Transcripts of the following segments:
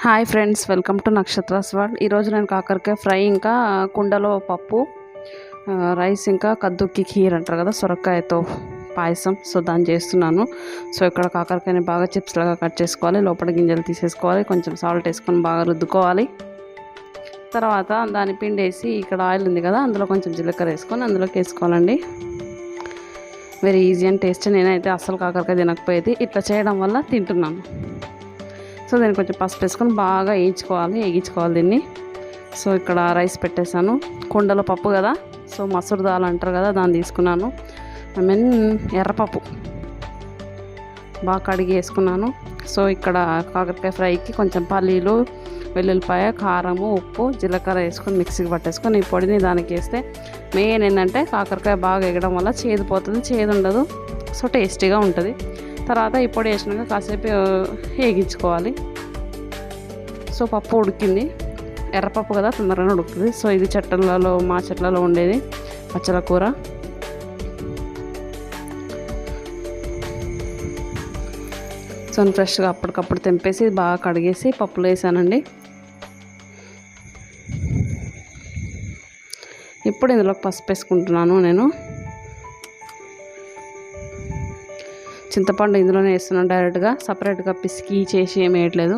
Hi friends, welcome to Nakshatra's world. ఈరోజు నేను కాకరకాయ ఫ్రై ఇంకా కుండలో పప్పు, రైస్ ఇంకా కద్దుకి ఖీర్ అంటారు కదా, సొరకాయతో పాయసం. సో దాన్ని చేస్తున్నాను. సో ఇక్కడ కాకరకాయని బాగా చిప్స్ లాగా కట్ చేసుకోవాలి, లోపల గింజలు తీసేసుకోవాలి, కొంచెం సాల్ట్ వేసుకొని బాగా రుద్దుకోవాలి. తర్వాత దాని పిండి వేసి ఇక్కడ ఆయిల్ ఉంది కదా, అందులో కొంచెం జీలకర్ర వేసుకొని అందులోకి వేసుకోవాలండి. Very easy and taste. నేనైతే అస్సలు కాకరకాయ తినకపోయేది, ఇట్లా చేయడం వల్ల తింటున్నాను. సో దీన్ని కొంచెం పసుపు వేసుకొని బాగా వేయించుకోవాలి దీన్ని. సో ఇక్కడ రైస్ పెట్టేశాను. కుండలో పప్పు కదా, సో మసూర్ దాల్ అంటారు కదా, దాన్ని తీసుకున్నాను. ఎర్రపప్పు బాగా కడిగి వేసుకున్నాను. సో ఇక్కడ కాకరకాయ ఫ్రైకి కొంచెం పల్లీలు, వెల్లుల్లిపాయ, కారము, ఉప్పు, జీలకర్ర వేసుకొని మిక్సీకి పట్టేసుకొని ఈ పొడిని దానికి వేస్తే మెయిన్ ఏంటంటే కాకరకాయ బాగా ఎగడం వల్ల చేదు పోతుంది, చేదు ఉండదు, సో టేస్టీగా ఉంటుంది. తర్వాత ఈ పొడి వేసినాక కాసేపు వేగించుకోవాలి. సో పప్పు ఉడికింది, ఎర్రపప్పు కదా తొందరగానే ఉడుకుతుంది. సో ఇది మా చెట్లలో ఉండేది పచ్చల కూర. సో ఫ్రెష్గా అప్పటికప్పుడు తెంపేసి బాగా కడిగేసి పప్పులో వేసానండి. ఇప్పుడు ఇందులోకి పసుపు వేసుకుంటున్నాను. నేను చింతపండు ఇందులోనే వేస్తున్నాను డైరెక్ట్గా, సపరేట్గా పిసికి చేసి ఏమి వేయట్లేదు.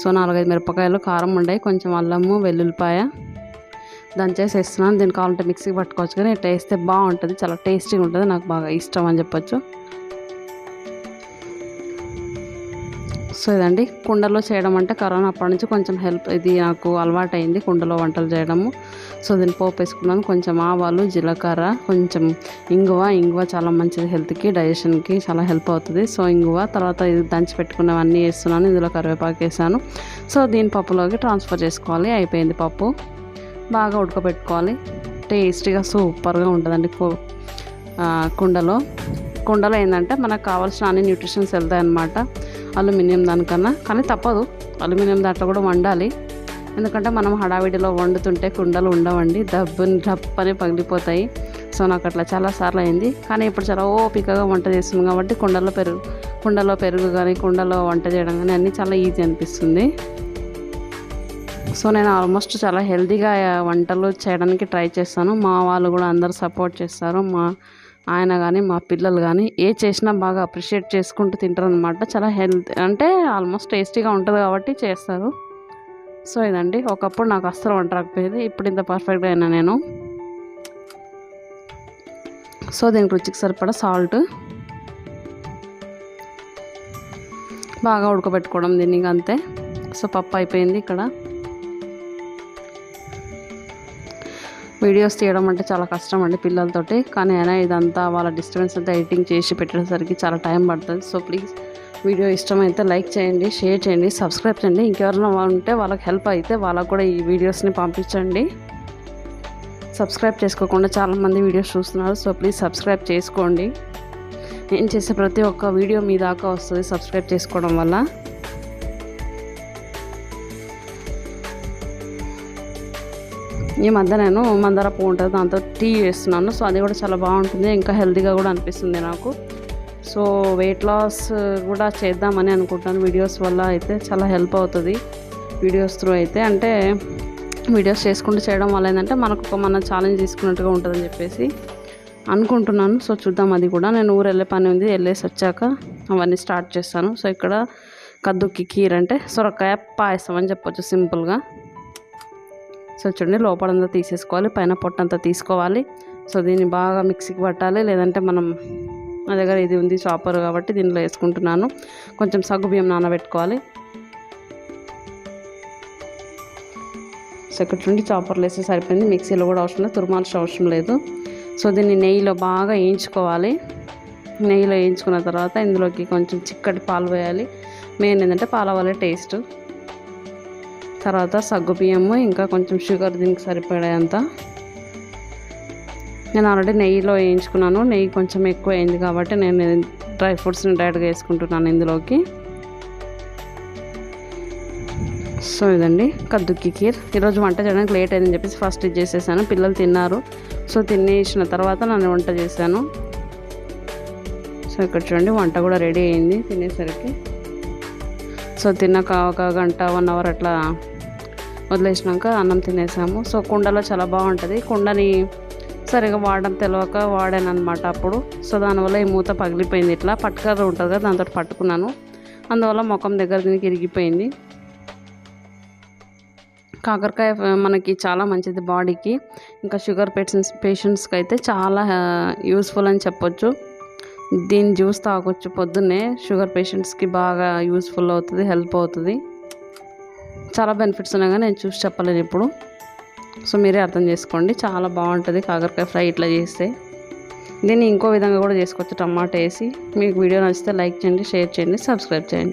సో 4-5 మిరపకాయలు, కారం ఉండాయి, కొంచెం అల్లము, వెల్లుల్లిపాయ దంచేసి వేస్తున్నాను. దీనికి కావాలంటే మిక్సీకి పట్టుకోవచ్చు, కానీ ఇట్లా వేస్తే బాగుంటుంది, చాలా టేస్టీగా ఉంటుంది, నాకు బాగా ఇష్టం అని చెప్పొచ్చు. సో ఇదండి కుండలో చేయడం అంటే కరోనా అప్పటి నుంచి కొంచెం ఇది నాకు అలవాటు అయింది, కుండలో వంటలు చేయడము. సో దీన్ని పోపు వేసుకున్నాను, కొంచెం ఆవాలు, జీలకర్ర, కొంచెం ఇంగువ చాలా మంచిది, హెల్త్కి, డైజెషన్కి చాలా హెల్ప్ అవుతుంది. సో ఇంగువ, తర్వాత ఇది దంచి పెట్టుకున్నవన్నీ వేస్తున్నాను. ఇందులో కరివేపాకు వేసాను. సో దీని పప్పులోకి ట్రాన్స్ఫర్ చేసుకోవాలి. అయిపోయింది పప్పు, బాగా ఉడకబెట్టుకోవాలి. టేస్టీగా సూపర్గా ఉంటుందండి కుండలో ఏంటంటే మనకు కావాల్సిన అన్ని న్యూట్రిషన్స్ వెళ్తాయి అన్నమాట, అల్యూమినియం దానికన్నా. కానీ తప్పదు, అల్యూమినియం దాంట్లో కూడా వండాలి, ఎందుకంటే మనం హడావిడిలో వండుతుంటే కుండలు ఉండవండి, డబ్బని పగిలిపోతాయి. సో నాకు అట్లా చాలాసార్లు అయింది. కానీ ఇప్పుడు చాలా ఓపికగా వంట చేస్తుంది కాబట్టి కుండలో పెరుగు కానీ కుండలో వంట చేయడం కానీ అన్నీ చాలా ఈజీ అనిపిస్తుంది. సో నేను ఆల్మోస్ట్ చాలా హెల్తీగా వంటలు చేయడానికి ట్రై చేస్తాను. మా వాళ్ళు కూడా అందరూ సపోర్ట్ చేస్తారు, మా ఆయన కానీ మా పిల్లలు కానీ ఏ చేసినా బాగా అప్రిషియేట్ చేసుకుంటూ తింటారు అనమాట. చాలా అంటే ఆల్మోస్ట్ టేస్టీగా ఉంటుంది కాబట్టి చేస్తారు. సో ఇదండి, ఒకప్పుడు నాకు అస్సలు వంట రాకపోయేది, ఇప్పుడు ఇంత పర్ఫెక్ట్గా అయినా నేను. సో దీనికి రుచికి సరిపడా సాల్ట్, బాగా ఉడకబెట్టుకోవడం దీనికి, అంతే. సో పప్పు అయిపోయింది. ఇక్కడ వీడియోస్ తీయడం అంటే చాలా కష్టం అండి పిల్లలతోటి, కానీ అయినా ఇదంతా వాళ్ళ డిస్టర్బెన్స్ అంతా ఎడిటింగ్ చేసి పెట్టేసరికి చాలా టైం పడుతుంది. సో ప్లీజ్ వీడియో ఇష్టమైతే లైక్ చేయండి, షేర్ చేయండి, సబ్స్క్రైబ్ చేయండి. ఇంకెవరైనా ఉంటే వాళ్ళకి హెల్ప్ అయితే వాళ్ళకు కూడా ఈ వీడియోస్ని పంపించండి. సబ్స్క్రైబ్ చేసుకోకుండా చాలామంది వీడియోస్ చూస్తున్నారు. సో ప్లీజ్ సబ్స్క్రైబ్ చేసుకోండి. నేను చేసే ప్రతి ఒక్క వీడియో మీ దాకా వస్తుంది సబ్స్క్రైబ్ చేసుకోవడం వల్ల. ఈ మధ్య నేను మందార పువ్వు ఉంటుంది, దాంతో టీ చేస్తున్నాను. సో అది కూడా చాలా బాగుంటుంది, ఇంకా హెల్తీగా కూడా అనిపిస్తుంది నాకు. సో వెయిట్ లాస్ కూడా చేద్దామని అనుకుంటాను వీడియోస్ వల్ల. అయితే చాలా హెల్ప్ అవుతుంది వీడియోస్ త్రూ అయితే. అంటే వీడియోస్ చేసుకుంటూ చేయడం వల్ల ఏంటంటే మనకు మన ఛాలెంజ్ తీసుకున్నట్టుగా ఉంటుందని చెప్పేసి అనుకుంటున్నాను. సో చూద్దాం, అది కూడా నేను ఊరు వెళ్ళే పని ఉంది, వెళ్ళేసి వచ్చాక అవన్నీ స్టార్ట్ చేస్తాను. సో ఇక్కడ కద్దుకి ఖీర్ అంటే సొరకాయ పాయసం అని చెప్పొచ్చు సింపుల్గా. సో చూడండి, లోపలంతా తీసేసుకోవాలి, పైన పొట్టంతా తీసుకోవాలి. సో దీన్ని బాగా మిక్సీకి పట్టాలి, లేదంటే నా దగ్గర ఇది ఉంది చాపర్ కాబట్టి దీనిలో వేసుకుంటున్నాను. కొంచెం సగ్గుబియ్యం నానబెట్టుకోవాలి. సో ఇక్కడ చూడండి, చాపర్లో వేస్తే సరిపోయింది, మిక్సీలో కూడా అవసరం లేదు, తురమాల్సిన అవసరం లేదు. సో దీన్ని నెయ్యిలో బాగా వేయించుకోవాలి. నెయ్యిలో వేయించుకున్న తర్వాత ఇందులోకి కొంచెం చిక్కటి పాలు వేయాలి. మెయిన్ ఏంటంటే పాల వల్లే టేస్ట్. తర్వాత సగ్గుబియ్యము, ఇంకా కొంచెం షుగర్ దీనికి సరిపడేంత. నేను ఆల్రెడీ నెయ్యిలో వేయించుకున్నాను, నెయ్యి కొంచెం ఎక్కువ అయింది కాబట్టి నేను డ్రై ఫ్రూట్స్ని డైరెక్ట్గా వేసుకుంటున్నాను ఇందులోకి. సో ఇదండి కద్దుకి ఖీర్. ఈరోజు వంట చేయడానికి లేట్ అయిందని చెప్పేసి ఫస్ట్ ఇది చేసేసాను, పిల్లలు తిన్నారు. సో తినేసిన తర్వాత నేను వంట చేశాను. సో ఇక్కడ చూడండి వంట కూడా రెడీ అయింది తినేసరికి. సో తిన్నాక ఒక గంట 1 అవర్ అట్లా వదిలేసినాక అన్నం తినేసాము. సో కుండలో చాలా బాగుంటుంది. కుండని సరిగా వాడడం తెలియక వాడాను అనమాట అప్పుడు. సో దానివల్ల ఈ మూత పగిలిపోయింది. ఇట్లా పట్టుకర్ర ఉంటుంది కదా, దాంతో పట్టుకున్నాను. అందువల్ల ముఖం దగ్గర దీనికి ఇరిగిపోయింది. కాకరకాయ మనకి చాలా మంచిది బాడీకి. ఇంకా షుగర్ పేషెంట్స్కి అయితే చాలా యూస్ఫుల్ అని చెప్పొచ్చు. దీని జ్యూస్ తాగొచ్చు పొద్దున్నే. షుగర్ పేషెంట్స్కి బాగా యూస్ఫుల్ అవుతుంది, హెల్ప్ అవుతుంది. చాలా బెనిఫిట్స్ ఉన్నాయి కానీ నేను చూసి చెప్పలేను ఇప్పుడు. సో మీరే అర్థం చేసుకోండి. చాలా బాగుంటుంది కాకరకాయ ఫ్రై ఇట్లా చేస్తే. దీన్ని ఇంకో విధంగా కూడా చేసుకోవచ్చు, టమాటా వేసి. మీకు వీడియో నచ్చితే లైక్ చేయండి, షేర్ చేయండి, సబ్స్క్రైబ్ చేయండి.